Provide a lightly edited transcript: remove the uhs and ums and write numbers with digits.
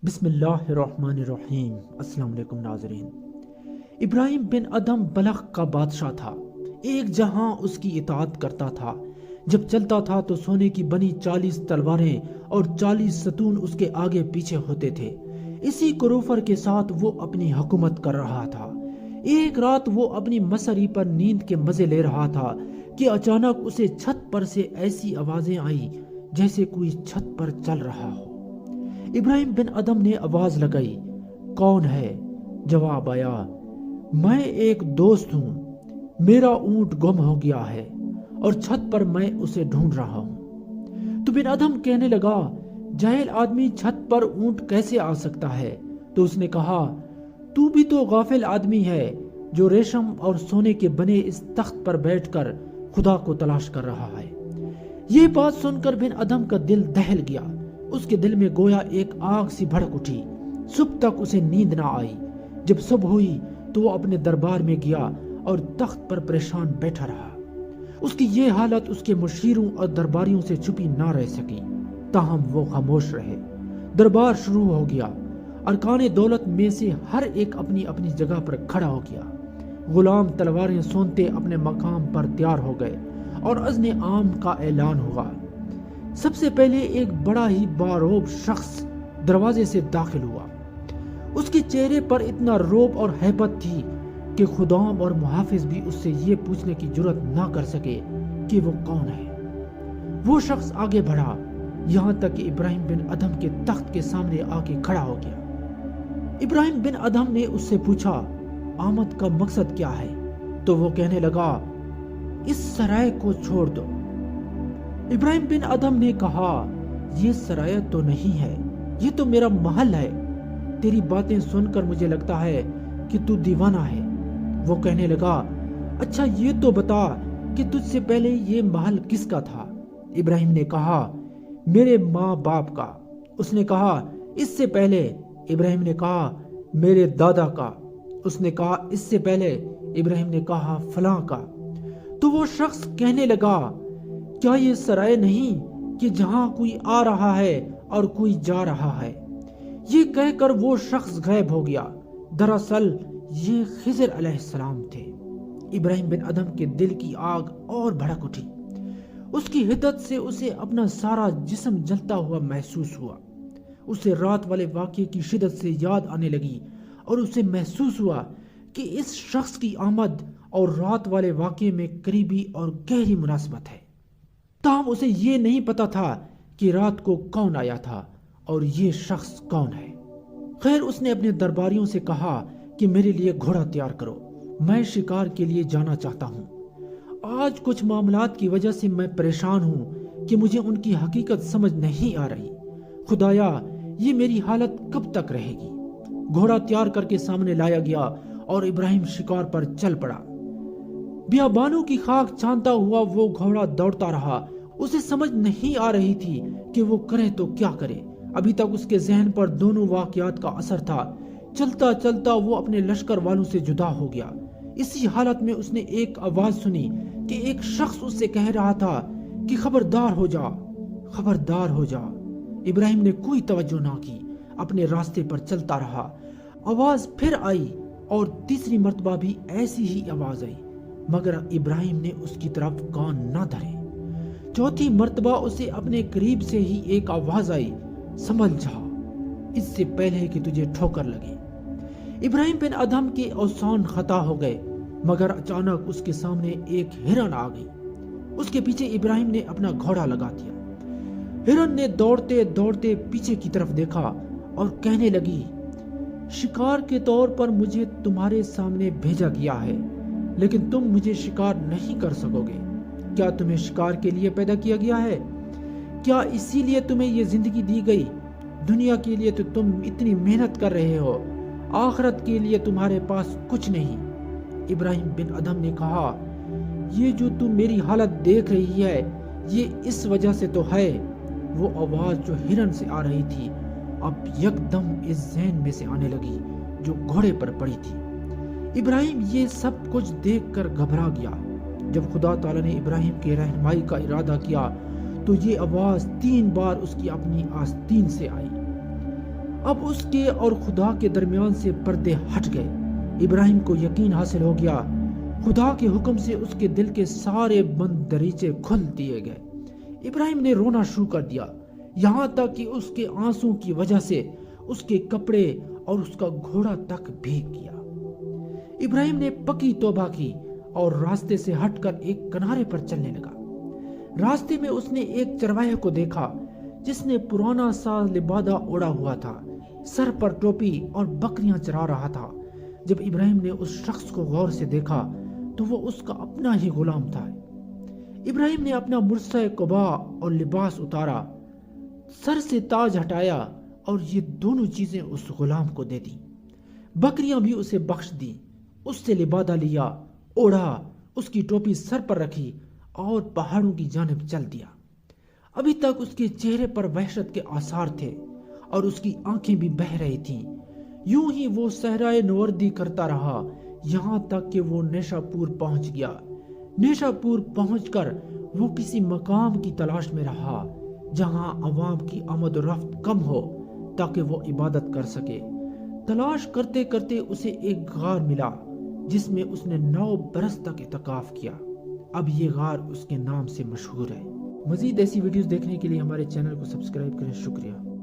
بسم اللہ الرحمن الرحیم۔ السلام علیکم ناظرین۔ ابراہیم بن ادھم بلخ کا بادشاہ تھا۔ ایک جہاں اس کی اطاعت کرتا تھا۔ جب چلتا تھا تو سونے کی بنی 40 تلواریں اور 40 ستون اس کے آگے پیچھے ہوتے تھے۔ اسی کروفر کے ساتھ وہ اپنی حکومت کر رہا تھا۔ ایک رات وہ اپنی مسری پر نیند کے مزے لے رہا تھا کہ اچانک اسے چھت پر سے ایسی آوازیں آئیں جیسے کوئی چھت پر چل رہا ہو۔ ابراہیم بن ادھم نے آواز لگائی، کون ہے؟ جواب آیا، میں ایک دوست ہوں، میرا اونٹ گم ہو گیا ہے اور چھت پر میں اسے ڈھونڈ رہا ہوں۔ تو بن ادھم کہنے لگا، جاہل آدمی چھت پر اونٹ کیسے آ سکتا ہے؟ تو اس نے کہا، تو بھی تو غافل آدمی ہے جو ریشم اور سونے کے بنے اس تخت پر بیٹھ کر خدا کو تلاش کر رہا ہے۔ یہ بات سن کر بن ادھم کا دل دہل گیا۔ اس کے دل میں گویا ایک آگ سی بھڑک اٹھی۔ صبح تک اسے نیند نہ آئی۔ جب صبح ہوئی تو وہ اپنے دربار میں گیا اور تخت پر پریشان بیٹھا رہا۔ اس کی یہ حالت اس کے مشیروں اور درباریوں سے چھپی نہ رہ سکی، تاہم وہ خاموش رہے۔ دربار شروع ہو گیا۔ ارکان دولت میں سے ہر ایک اپنی اپنی جگہ پر کھڑا ہو گیا۔ غلام تلواریں سونتے اپنے مقام پر تیار ہو گئے اور عزم عام کا اعلان ہوا۔ سب سے پہلے ایک بڑا ہی باروب شخص دروازے سے داخل ہوا۔ اس کے چہرے پر اتنا روب اور ہیبت تھی کہ خدام اور محافظ بھی اس سے یہ پوچھنے کی جرات نہ کر سکے کہ وہ کون ہے۔ وہ شخص آگے بڑھا یہاں تک کہ ابراہیم بن ادھم کے تخت کے سامنے آ کے کھڑا ہو گیا۔ ابراہیم بن ادھم نے اس سے پوچھا، آمد کا مقصد کیا ہے؟ تو وہ کہنے لگا، اس سرائے کو چھوڑ دو۔ ابراہیم بن ادھم نے کہا، یہ سرایہ تو نہیں ہے، یہ تو میرا محل ہے۔ تیری باتیں سن کر مجھے لگتا ہے کہ تو دیوانہ ہے۔ وہ کہنے لگا، اچھا یہ تو بتا کہ تجھ سے پہلے یہ محل کس کا تھا؟ ابراہیم نے کہا، میرے ماں باپ کا۔ اس نے کہا، اس سے پہلے؟ ابراہیم نے کہا، میرے دادا کا۔ اس نے کہا، اس سے پہلے؟ ابراہیم نے کہا، فلاں کا۔ تو وہ شخص کہنے لگا، کیا یہ سرائے نہیں کہ جہاں کوئی آ رہا ہے اور کوئی جا رہا ہے؟ یہ کہہ کر وہ شخص غائب ہو گیا۔ دراصل یہ خضر علیہ السلام تھے۔ ابراہیم بن ادھم کے دل کی آگ اور بھڑک اٹھی۔ اس کی حدت سے اسے اپنا سارا جسم جلتا ہوا محسوس ہوا۔ اسے رات والے واقعے کی شدت سے یاد آنے لگی اور اسے محسوس ہوا کہ اس شخص کی آمد اور رات والے واقعے میں قریبی اور گہری مناسبت ہے۔ تاہم اسے یہ نہیں پتا تھا کہ رات کو کون آیا تھا اور یہ شخص کون ہے۔ خیر، اس نے اپنے درباریوں سے کہا کہ میرے لیے گھوڑا تیار کرو، میں شکار کے لیے جانا چاہتا ہوں۔ آج کچھ معاملات کی وجہ سے میں پریشان ہوں کہ مجھے ان کی حقیقت سمجھ نہیں آ رہی۔ خدایا، یہ میری حالت کب تک رہے گی؟ گھوڑا تیار کر کے سامنے لایا گیا اور ابراہیم شکار پر چل پڑا۔ بیابانوں کی خاک چھانتا ہوا وہ گھوڑا دوڑتا رہا۔ اسے سمجھ نہیں آ رہی تھی کہ وہ کرے تو کیا کرے۔ ابھی تک اس کے ذہن پر دونوں واقعات کا اثر تھا۔ چلتا چلتا وہ اپنے لشکر والوں سے جدا ہو گیا۔ اسی حالت میں اس نے ایک آواز سنی کہ ایک شخص اس سے کہہ رہا تھا کہ خبردار ہو جا، خبردار ہو جا۔ ابراہیم نے کوئی توجہ نہ کی، اپنے راستے پر چلتا رہا۔ آواز پھر آئی اور تیسری مرتبہ بھی ایسی ہی آواز آئی، مگر ابراہیم نے اس کی طرف کان نہ دھرے۔ چوتھی مرتبہ اسے اپنے قریب سے ہی ایک آواز آئی، سنبھل جا، اس سے پہلے کہ تجھے ٹھوکر لگے۔ ابراہیم بن ادھم کے اوسان خطا ہو گئے، مگر اچانک اس کے سامنے ایک ہرن آ گئی۔ اس کے پیچھے ابراہیم نے اپنا گھوڑا لگا دیا۔ ہرن نے دوڑتے دوڑتے پیچھے کی طرف دیکھا اور کہنے لگی، شکار کے طور پر مجھے تمہارے سامنے بھیجا گیا ہے، لیکن تم مجھے شکار نہیں کر سکو گے۔ کیا تمہیں شکار کے لیے پیدا کیا گیا ہے؟ کیا اسی لیے تمہیں یہ زندگی دی گئی؟ دنیا کے لیے تو تم اتنی محنت کر رہے ہو، آخرت کے لیے تمہارے پاس کچھ نہیں۔ ابراہیم بن ادھم نے کہا، یہ جو تم میری حالت دیکھ رہی ہے یہ اس وجہ سے تو ہے۔ وہ آواز جو ہرن سے آ رہی تھی اب یکدم اس ذہن میں سے آنے لگی جو گھوڑے پر پڑی تھی۔ ابراہیم یہ سب کچھ دیکھ کر گھبرا گیا۔ جب خدا تعالیٰ نے ابراہیم کی رہنمائی کا ارادہ کیا تو یہ آواز 3 بار اس کی اپنی آستین سے آئی۔ اب اس کے اور خدا کے درمیان سے پردے ہٹ گئے۔ ابراہیم کو یقین حاصل ہو گیا، خدا کے حکم سے اس کے دل کے سارے بند دریچے کھل دیے گئے۔ ابراہیم نے رونا شروع کر دیا، یہاں تک کہ اس کے آنسوں کی وجہ سے اس کے کپڑے اور اس کا گھوڑا تک بھیگ گیا۔ ابراہیم نے پکی توبہ کی اور راستے سے ہٹ کر ایک کنارے پر چلنے لگا۔ راستے میں اس نے ایک چرواہے کو دیکھا جس نے پرانا سا لبادہ اوڑا ہوا تھا، سر پر ٹوپی اور بکریاں چرا رہا تھا۔ جب ابراہیم نے اس شخص کو غور سے دیکھا تو وہ اس کا اپنا ہی غلام تھا۔ ابراہیم نے اپنا مرصع قبا اور لباس اتارا، سر سے تاج ہٹایا اور یہ دونوں چیزیں اس غلام کو دے دی۔ بکریاں بھی اسے بخش دی، اس سے لبادہ لیا، اوڑھا، اس کی ٹوپی سر پر رکھی اور پہاڑوں کی جانب چل دیا۔ ابھی تک اس کے چہرے پر وحشت کے آثار تھے اور اس کی آنکھیں بھی بہہ رہی تھیں۔ یوں ہی وہ صحرائے نوردی کرتا رہا یہاں تک کہ وہ نیشا پور پہنچ گیا۔ نیشا پور پہنچ کر وہ کسی مقام کی تلاش میں رہا جہاں عوام کی آمد و رفت کم ہو تاکہ وہ عبادت کر سکے۔ تلاش کرتے کرتے اسے ایک غار ملا جس میں اس نے 9 برس تک اعتکاف کیا۔ اب یہ غار اس کے نام سے مشہور ہے۔ مزید ایسی ویڈیوز دیکھنے کے لیے ہمارے چینل کو سبسکرائب کریں۔ شکریہ۔